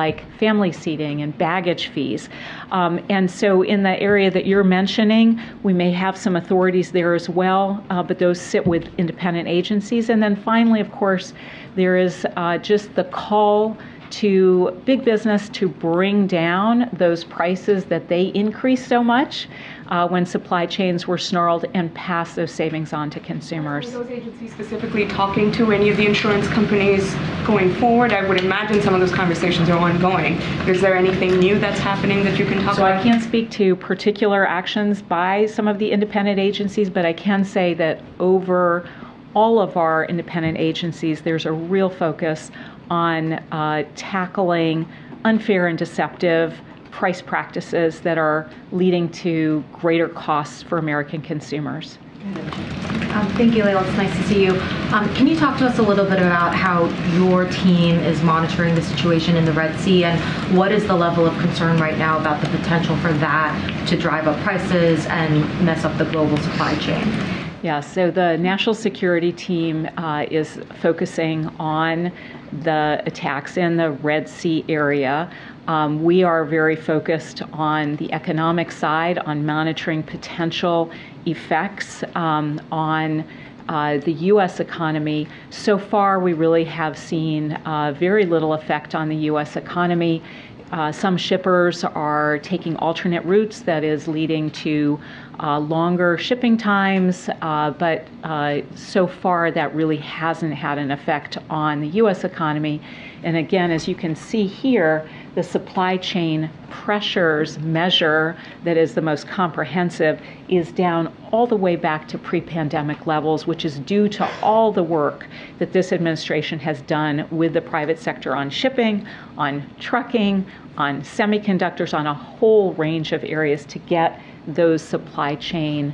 like family seating and baggage fees. And so in the area that you're mentioning, we may have some authorities there as well, but those sit with independent agencies. And then finally, of course, there is just the call to big business to bring down those prices that they increased so much when supply chains were snarled and pass those savings on to consumers. Are those agencies specifically talking to any of the insurance companies going forward? I would imagine some of those conversations are ongoing. Is there anything new that's happening that you can talk about? So I can't speak to particular actions by some of the independent agencies, but I can say that over all of our independent agencies, there's a real focus on tackling unfair and deceptive price practices that are leading to greater costs for American consumers. Thank you, Lael. It's nice to see you. Can you talk to us a little bit about how your team is monitoring the situation in the Red Sea, and what is the level of concern right now about the potential for that to drive up prices and mess up the global supply chain? Yeah, so the national security team is focusing on the attacks in the Red Sea area. We are very focused on the economic side, on monitoring potential effects on the U.S. economy. So far, we really have seen very little effect on the U.S. economy. Some shippers are taking alternate routes that is leading to longer shipping times, but so far that really hasn't had an effect on the U.S. economy. And again, as you can see here, the supply chain pressures measure that is the most comprehensive is down all the way back to pre-pandemic levels, which is due to all the work that this administration has done with the private sector on shipping, on trucking, on semiconductors, on a whole range of areas to get those supply chain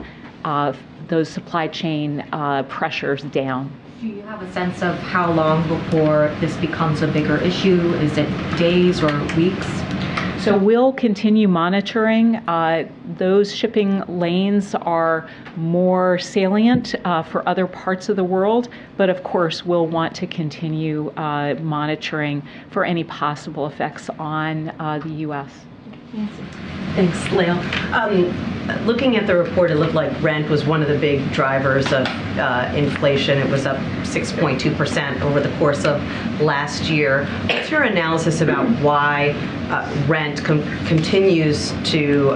pressures down. Do you have a sense of how long before this becomes a bigger issue? Is it days or weeks? So we'll continue monitoring. Those shipping lanes are more salient for other parts of the world, but of course we'll want to continue monitoring for any possible effects on the U.S. Thanks, Lael. Looking at the report, it looked like rent was one of the big drivers of inflation. It was up 6.2% over the course of last year. What's your analysis about why rent continues to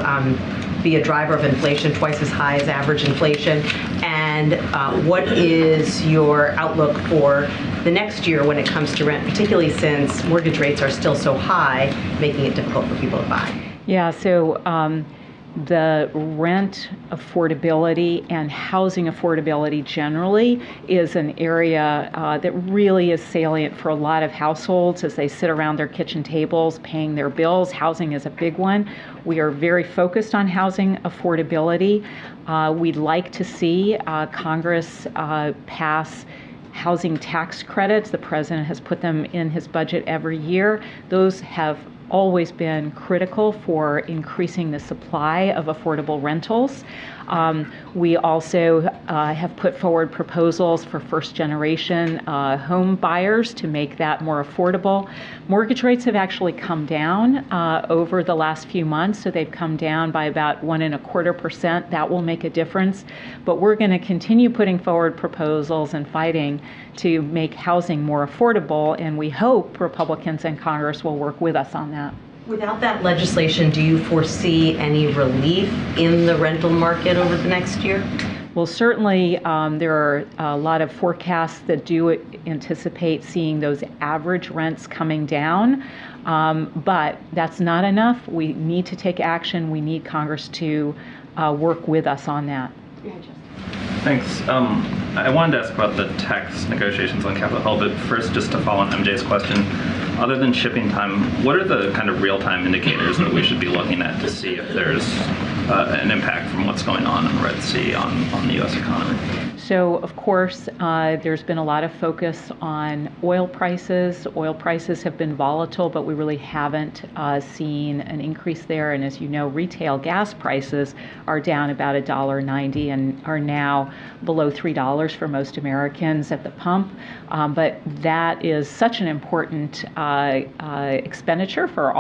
be a driver of inflation, twice as high as average inflation? And what is your outlook for the next year when it comes to rent, particularly since mortgage rates are still so high, making it difficult for people to buy? Yeah, so the rent affordability and housing affordability generally is an area that really is salient for a lot of households as they sit around their kitchen tables paying their bills. Housing is a big one. We are very focused on housing affordability. We'd like to see Congress pass housing tax credits. The president has put them in his budget every year. Those have always been critical for increasing the supply of affordable rentals. We also have put forward proposals for first-generation home buyers to make that more affordable. Mortgage rates have actually come down over the last few months, so they've come down by about 1.25%. That will make a difference, but we're going to continue putting forward proposals and fighting to make housing more affordable, and we hope Republicans in Congress will work with us on that. Without that legislation, do you foresee any relief in the rental market over the next year? Well, certainly there are a lot of forecasts that do anticipate seeing those average rents coming down, but that's not enough. We need to take action. We need Congress to work with us on that. Thanks. I wanted to ask about the tax negotiations on Capitol Hill, but first, just to follow on MJ's question, other than shipping time, what are the kind of real-time indicators that we should be looking at to see if there's an impact from what's going on in the Red Sea on the U.S. economy? So, of course, there's been a lot of focus on oil prices. Oil prices have been volatile, but we really haven't seen an increase there. And as you know, retail gas prices are down about $1.90 and are now below $3 for most Americans at the pump. But that is such an important expenditure for